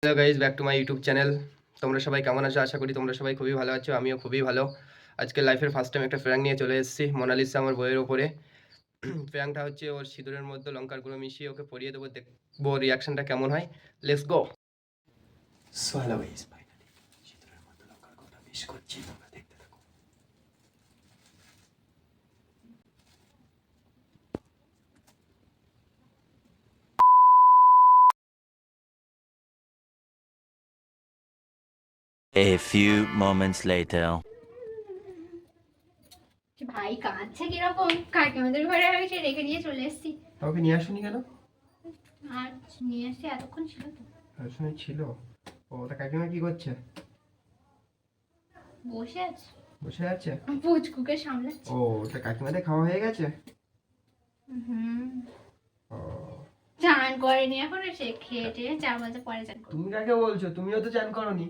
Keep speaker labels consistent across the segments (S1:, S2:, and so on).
S1: Hello guys, back to my YouTube channel. তোমরা সবাই কেমন আছো? আশা করি তোমরা সবাই খুবই ভালো আছো। আমিও খুবই ভালো। আজকে লাইফের ফার্স্ট টাইম একটা প্র্যাঙ্ক নিয়ে চলে এসেছি মোনালিসা আমার বইয়ের ওপরে। প্র্যাঙ্কটা হচ্ছে ওর সিঁদুরের মধ্যে লঙ্কার গুঁড়ো মিশিয়ে ওকে পরিয়ে দেবো, দেখবো রিয়াকশনটা কেমন হয়। Let's go. So hello guys, finally সিঁদুরের মধ্যে লঙ্কার গুঁড়ো মিশ করছি, তোমরা দেখতে থাকো।
S2: A few moments later.
S3: ভাই কাঁদছে কিরকম, কাকিমাদের ঘরে এসে রেখে দিয়ে চলে এসেছি।
S1: ওকে নিয়ে আসুনি কেন?
S3: আর নিয়ে এসে এতক্ষণ ছিল তো।
S1: আসলে ছিল। ও তা কাকিমা কি করছে?
S3: বসে আছে,
S1: বসে আছে।
S3: পুচকুকে সামলাচ্ছে।
S1: ও তা কাকিমাদের খাওয়া হয়ে গেছে? ও
S3: চান করেনি এখন, সে খেয়ে টেয়ে 4 বাজে পরে চান করবে।
S1: তুমি কাকে বলছো? তুমিও তো চান করনি।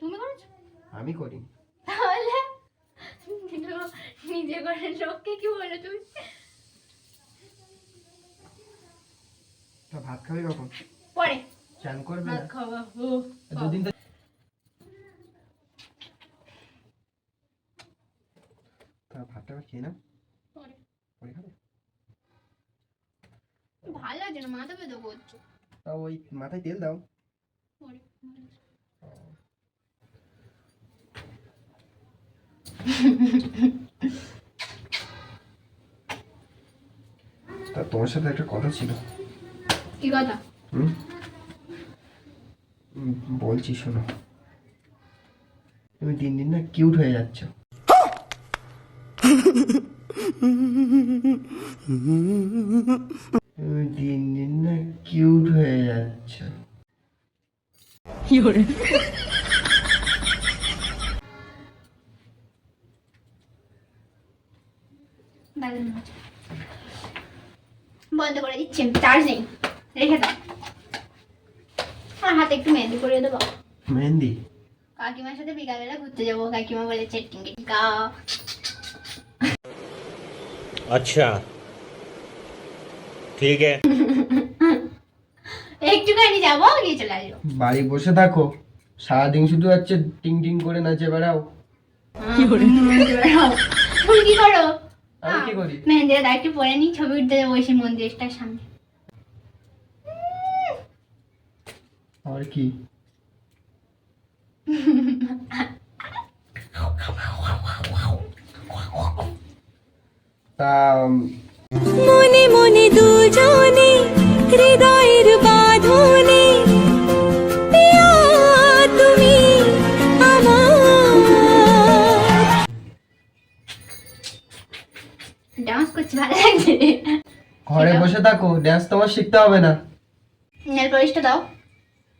S3: তুমি করেছো?
S1: আমি করি।
S3: তাহলে নিজে করে লোককে কি বলে তুমি?
S1: তা ভাত খাবে কখন?
S3: পরে
S1: চান করবে
S3: ভাত
S1: না?
S3: খাওয়া
S1: দুদিন তো তা ভাতটা খেয়ে নাও,
S3: পরে
S1: পরে খাবে।
S3: ভালো আছে না, মাথা ব্যথা করছে।
S1: তা ওই মাথায় তেল দাও।
S3: পরে
S1: তা তোমার সাথে একটা কথা ছিল।
S3: কি কথা?
S1: হুম বলছি শোনো। তুমি দিন দিন না কিউট হয়ে যাচ্ছ। তুমি দিন দিন না কিউট হয়ে যাচ্ছ।
S3: বন্ধ করে দিচ্ছি, চার্জ নেই, রেখে দাও। আমার হাতে একটু মেহেন্দি করে দেবো।
S1: মেহেন্দি?
S3: কাকিমার সাথে বিকালবেলা ঘুরতে যাবো, কাকিমা বলেছে টিঙ্গা।
S2: अच्छा ठीक है।
S3: একটুখানি যাবো, গিয়ে চলে আসবো।
S1: বাড়ি বসে থাকো, সারাদিন শুধু হচ্ছে টিং টিং করে নাচে বেড়াও।
S3: তুমি কি করো?
S1: আমি কি করি?
S3: মেহেন্দিটা দাগ একটু পরে নি, ছবি উঠতে যাবো ওই মন্দিরটার সামনে।
S1: আর কি? তা
S4: মনে মনে দুজনে হৃদয়ের বাঁধনে পিয়া তুমি আমার।
S3: ডান্স করছি, ভালো লাগছে।
S1: ঘরে বসে থাকো, ড্যান্স তোমার শিখতে হবে না।
S3: নেল পলিশটা দাও,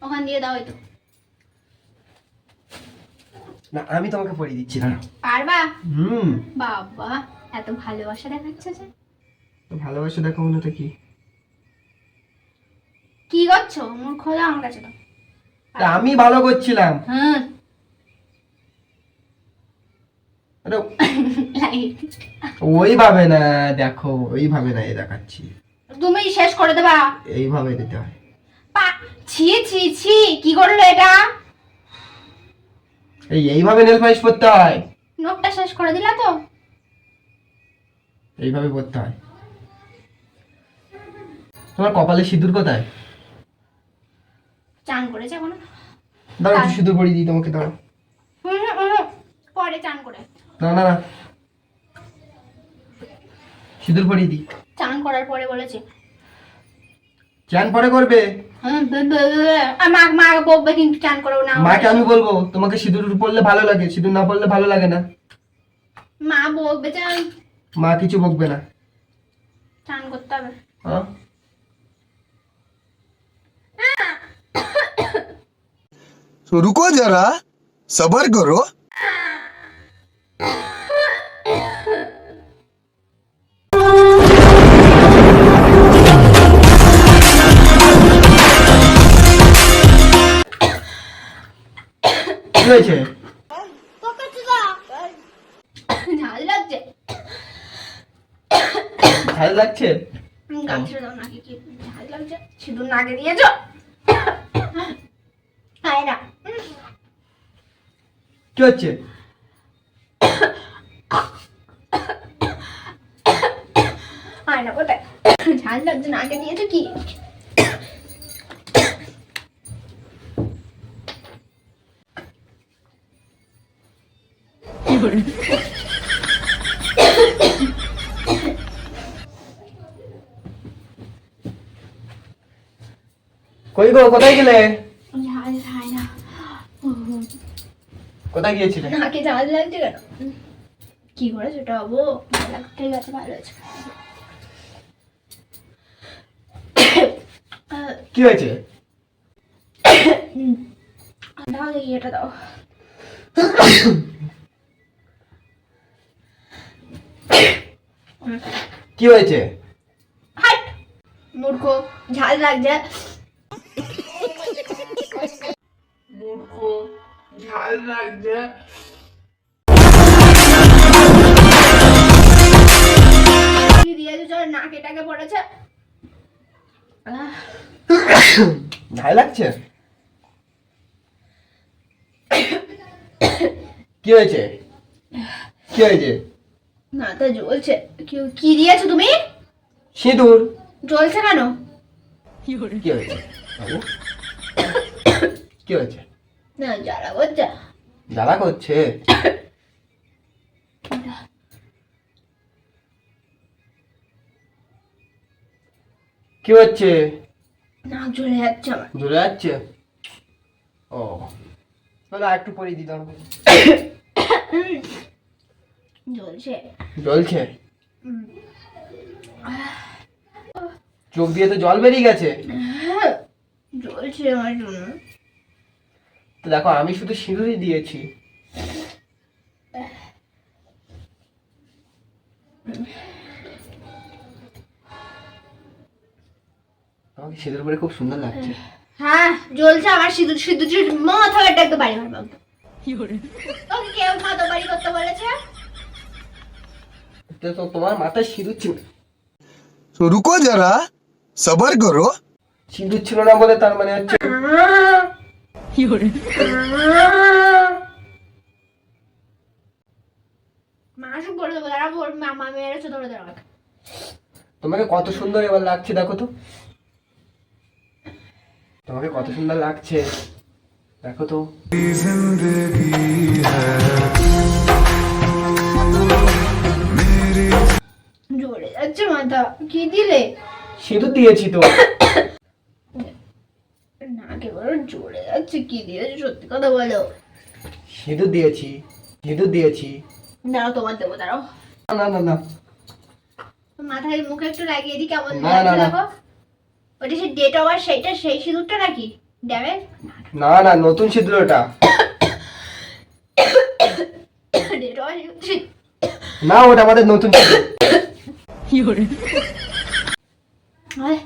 S3: ওখান দিয়ে দাও। হয়তো
S1: না, আমি তোমাকে পরিয়ে দিচ্ছি না।
S3: পারবা?
S1: হুম
S3: বাবা, এত ভালোবাসা দেখাচ্ছে যে।
S1: তো ভালোবাসা দেখাবো না তো কি?
S3: কি করছো? মূর্খ হলে আমার কাছে দাও।
S1: তা আমি ভালো করছিলাম।
S3: হ্যাঁ
S1: আরে ওইভাবে না, দেখো ওইভাবে না, এই দেখাচ্ছি।
S3: তুমি শেষ করে দেবা।
S1: এইভাবে দিতে হয়।
S3: ছি ছি ছি, কি করলো এটা?
S1: এইভাবে নেল পালিশ করতে হয়।
S3: নোকটা শেষ করে দিলা তো?
S1: এইভাবে করতে হয়। তোমার কপালে সিঁদুর কোথায়?
S3: চান করেছে এখনো?
S1: দাঁড়াও, একটু সিঁদুর পরিয়ে দিই তোমাকে, দাঁড়াও।
S3: পরে চান করে।
S1: না না না, সিঁদুর পরিয়ে দিই।
S3: চান করার পরে বলেছে।
S1: চান পরে করবে।
S3: মা বকবে কিন্তু, চান করেও না।
S1: মাকে আমি বলবো তোমাকে সিঁদুর পরলে ভালো লাগে, সিঁদুর না পরলে ভালো লাগে না।
S3: মা বকবে, চান
S1: মা কিছু বকবে না।
S3: চান করতে হবে।
S1: হ্যাঁ?
S5: तो रुको जरा सबर करो।
S1: কি হয়েছে? ঝাল লাগছে?
S3: গাল ছেড়ে দাও, নাকে কি ঝাল লাগছে? সিঁদুর নাকে দিয়েছো? খায় না।
S1: কি হচ্ছে?
S3: খায় না কোথায়? ঝাল লাগছে, নাকে দিয়েছো কি?
S1: কই গো, কোথায় গেলে?
S3: ঝাল খায় না।
S1: কোথায় গিয়েছিলে?
S3: নাকে ঝাল লাগছে কেন? কি করেছো এটা বাবু? ঠিক আছে, ভালো আছে।
S1: কি হয়েছে?
S3: দাও দেখি, এটা দাও।
S1: কি হয়েছে?
S3: হাট মূর্খ, ঝাল লাগছে। কি দিয়েছো? চল, নাকে টাকে পড়েছে।
S1: ঝাল লাগছে? কি হয়েছে? কি হয়েছে?
S3: মাথা জ্বলছে। কি দিয়েছো তুমি?
S1: সিঁদুর।
S3: জ্বলছে কেন?
S1: কি হয়েছে বাবু? কি হয়েছে?
S3: না, জ্বালা করছে।
S1: জ্বালা করছে? কি হচ্ছে?
S3: নাক জ্বলে যাচ্ছে আমার।
S1: জ্বলে যাচ্ছে? ও, তাহলে একটু পরে দিতাম।
S3: জ্বলছে।
S1: জ্বলছে? চোখ দিয়ে তো জল বেরিয়ে গেছে।
S3: জ্বলছে আমার জন্য।
S1: তো দেখো, আমি শুধু সিঁদুরই দিয়েছি। আমাকে সিঁদুর পরে খুব সুন্দর লাগছে।
S3: হ্যাঁ, জ্বলছে আমার। সিঁদুর সিঁদুর মাথা একটু বাড়ি মারবো। তোকে কেউ মাথা বাড়ি করতে বলেছে?
S1: তো তোমার মাথায় সিঁদুর ছিল?
S5: तो रुको जरा सबर करो।
S1: সিঁদুর ছিল না বলে তার মানে হচ্ছে
S3: মাসুক করে দেবো, তারা মামা মেরেছে ধরে দেওয়া।
S1: তোমাকে কত সুন্দর এবার লাগছে, দেখো তো। তোমাকে কত সুন্দর লাগছে, দেখো তো।
S3: জ্বলে যাচ্ছে মাথা। কি দিলে?
S1: সিঁদুর দিয়েছি তো।
S3: নাকে বড় জ্বলে যাচ্ছে। কি দিয়েছো? সত্যি কথা বলো।
S1: সিঁদুর দিয়েছি, সিঁদুর দিয়েছি।
S3: দাঁড়াও, তোমার দেবো, দাঁড়াও।
S1: না না না,
S3: মাথায় মুখে একটু লাগিয়ে দিই, কেমন
S1: না, না,
S3: লাগছে
S1: না।
S3: দেখো। ওটা সে ডেট ওভার, সেইটা সেই সিঁদুরটা নাকি ড্যামেজ?
S1: না না, নতুন সিঁদুর ওটা।
S3: ডেট ওভার
S1: না, ওটা আমাদের নতুন সিঁদুর।
S3: হ্যাঁ,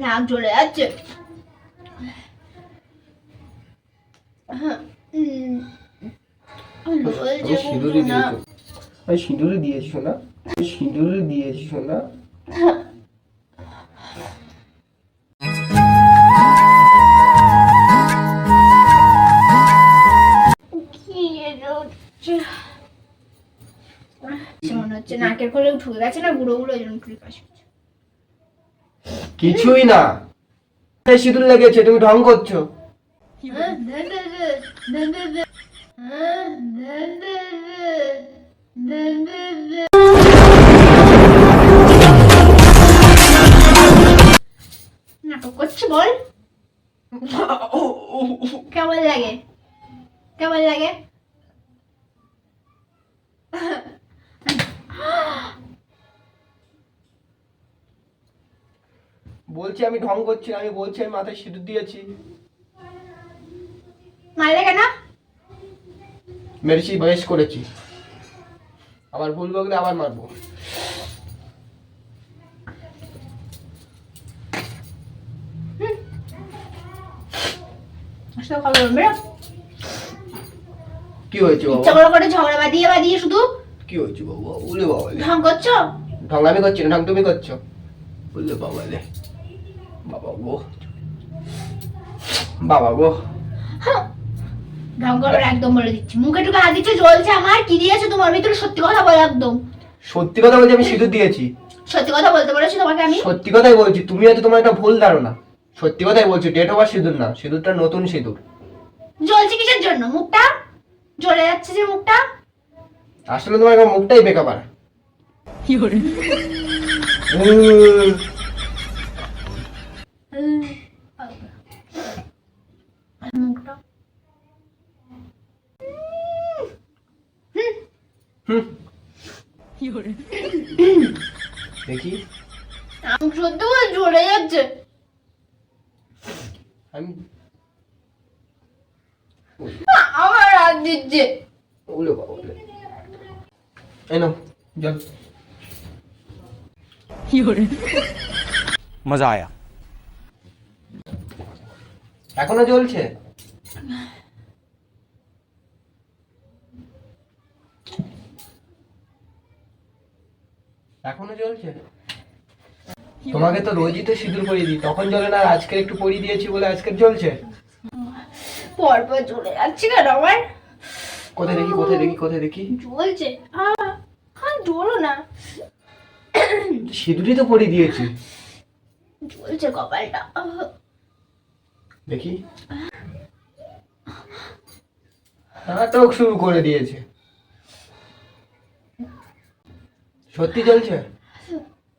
S3: নাক জ্বলে যাচ্ছে। হ্যাঁ, বলছে
S1: সিঁদুরে
S3: না।
S1: দিয়েছি, আমি সিঁদুরে দিয়েছি শোনা, সিঁদুরে দিয়েছি শোনা।
S3: কি হচ্ছে? মনে হচ্ছে নাকের খোলে ঢুকে গেছে না, গুঁড়ো গুঁড়ো, ওই জন্য একটু কাশি হচ্ছে।
S1: কিছুই না, সিঁদুর লেগেছে, তুমি ঢং করছো।
S3: হ্যাঁ, দে, দে, দে, দে, দে, দে। হ্যাঁ, দে, দে, দে, দে, দে, দে। নাটক করছি বল। কেমন লাগে? কেমন লাগে?
S1: বলছি আমি ঢং করছি না, আমি বলছি আমি মাথায় সিঁদুর দিয়েছি।
S3: মারলে কেন?
S1: মেরেছি, বয়স করেছি। আবার ভুল বকলে আবার মারবো।
S3: আসলে খবর বেরো।
S1: কি হয়েছে বাবা?
S3: ইচ্ছা করে করে ঝগড়া বাঁধিয়ে বাঁধিয়ে শুধু
S1: কি হচ্ছে বাবা? উলে বাবা লে।
S3: ঢং করছো?
S1: ঢং আমি করছি না, ঢং তুমি করছো। উলে বাবা লে। বাবা গো, বাবা গো।
S3: ঢং করবে না, একদম বলে দিচ্ছি। মুখে টুকে হাত দিচ্ছে, জ্বলছে আমার। কি দিয়েছো তোমার ভিতরে? সত্যি কথা বলো একদম।
S1: সত্যি কথা বলছি, আমি সিঁদুর দিয়েছি।
S3: সত্যি কথা বলতে বলেছি তোমাকে আমি।
S1: সত্যি কথাই বলছি, তুমি হয়তো তোমার একটা ভুল ধারণা। সত্যি কথাই বলছি, ডেট ওভার সিঁদুর না, সিঁদুরটা নতুন সিঁদুর।
S3: জ্বলছে কিসের জন্য? মুখটা জ্বলে যাচ্ছে যে মুখটা।
S1: আসলে তোমার এখন মুখটাই বেকাবার।
S3: মুখটা
S1: দেখি,
S3: আমি সত্যি বলে জ্বলে যাচ্ছে।
S1: আমি
S3: আমার হাত দিচ্ছে।
S1: উলে বাবা উলে। এই নাও জল।
S2: मजा आया।
S1: এখনো জ্বলছে? এখনো জ্বলছে? তোমাকে তো রোজই তো সিঁদুর পরিয়ে দিই, তখন জ্বলে না, আর আজকে একটু পরিয়ে দিয়েছি বলে আজকে জ্বলছে।
S3: পরপর জ্বলে যাচ্ছে কেন আমার?
S1: কোথায় দেখি, কোথায় দেখি, কোথায় দেখি?
S3: জ্বলছে। জ্বলো না।
S1: সিঁদুরই তো পরিয়ে দিয়েছি।
S3: জ্বলছে কপালটা।
S1: দেখি, নাটক শুরু করে দিয়েছে। সত্যি জ্বলছে?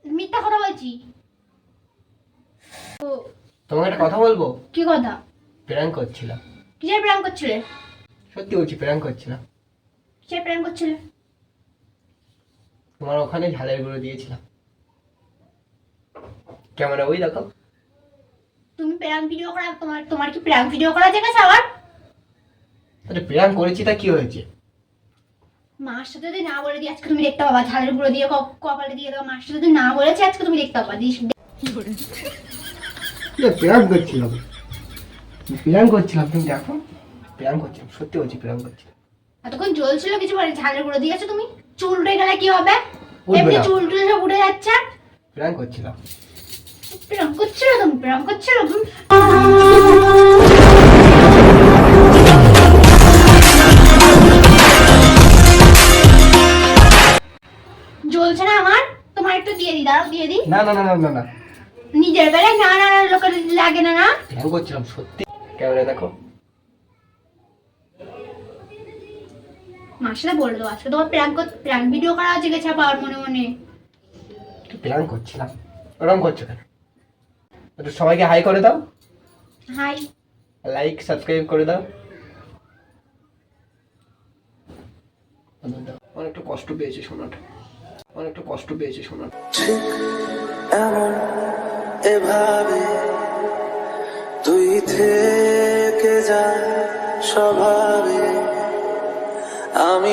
S3: মিথ্যা কথা বলছি। ও,
S1: তোমাকে একটা কথা বলবো?
S3: কি কথা?
S1: প্র্যাঙ্ক করছিলাম।
S3: কিসের প্র্যাঙ্ক করছিলে?
S1: সত্যি বলছি, প্র্যাঙ্ক করছিলাম।
S3: কিসের প্র্যাঙ্ক করছিলে?
S1: তোমার ওখানে ঝালের গুঁড়ো দিয়েছিলাম। ক্যামেরা ওই দেখো।
S3: তুমি প্র্যাঙ্ক ভিডিও করা, তোমার কি প্র্যাঙ্ক ভিডিও করা জায়গা আছে আবার?
S1: আরে প্র্যাঙ্ক করেছি তা কি হয়েছে?
S3: মার সাথে যদি না বলে দিই আজকে তুমি দেখতে পাবা। ঝালের গুঁড়ো দিয়ে কপালে দিয়ে দাও। মার সাথে যদি না বলেছে আজকে তুমি দেখতে পাবা।
S1: প্র্যাঙ্ক করছিলাম, প্র্যাঙ্ক করছিলাম, তুমি দেখো। প্র্যাঙ্ক করছিলাম, সত্যি বলছি প্র্যাঙ্ক করছিলাম।
S3: এতক্ষণ জ্বলছিল কিছু বলে, ঝালের গুঁড়ো দিয়েছো তুমি। চুল উঠে গেলে কি হবে?
S1: উঠবে
S3: এমনি
S1: না।
S3: চুল টুল সব উঠে যাচ্ছে।
S1: প্র্যাঙ্ক করছিলাম।
S3: প্র্যাঙ্ক করছিল তুমি? প্র্যাঙ্ক করছিল? জ্বলছে না আমার? তোমার একটু দিয়ে দিই, দাঁড়াও দিয়ে দিই।
S1: না না না না না না,
S3: নিজের বেলায় না না না, লোকের লাগে না না।
S1: প্র্যাঙ্ক করছিলাম সত্যি। ক্যামেরা দেখো।
S3: মার সাথে বলে দেবো আজকে তোমার প্র্যাঙ্ক ভিডিও করা আছে গেছে আবার মনে মনে।
S1: প্র্যাঙ্ক করছিলাম। ওরকম করছো কেন? একটু সবাইকে হাই করে দাও,
S3: হাই।
S1: লাইক সাবস্ক্রাইব করে দাও। অনেকটা কষ্ট পেয়েছে শোনাটা, অনেকটা কষ্ট পেয়েছে শোনাটা।
S6: এমন এভাবে তুই থেকে যা স্বভাবে আমি